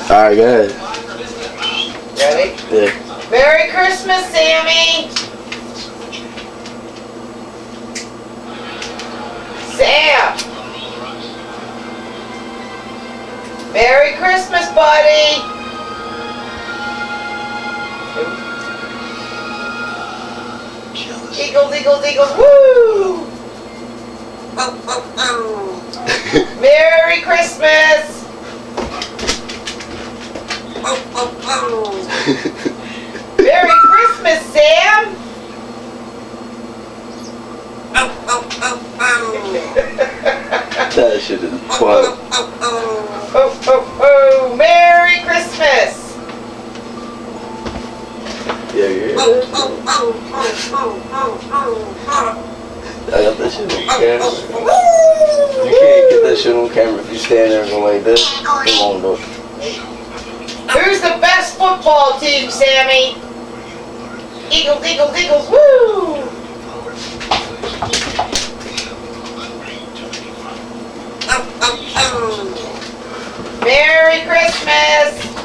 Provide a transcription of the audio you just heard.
Alright, go ahead. Ready? Yeah. Merry Christmas, Sammy! Sam! Merry Christmas, buddy! Eagles, eagles, eagles, woo! Merry Christmas! Merry Christmas, Sam! That shit is fun. Merry Christmas! Yeah. I got that shit on camera. You can't get that shit on camera if you stand there and go like this. It won't go. Who's the best football team, Sammy? Eagles, eagles, eagles, woo! Merry Christmas!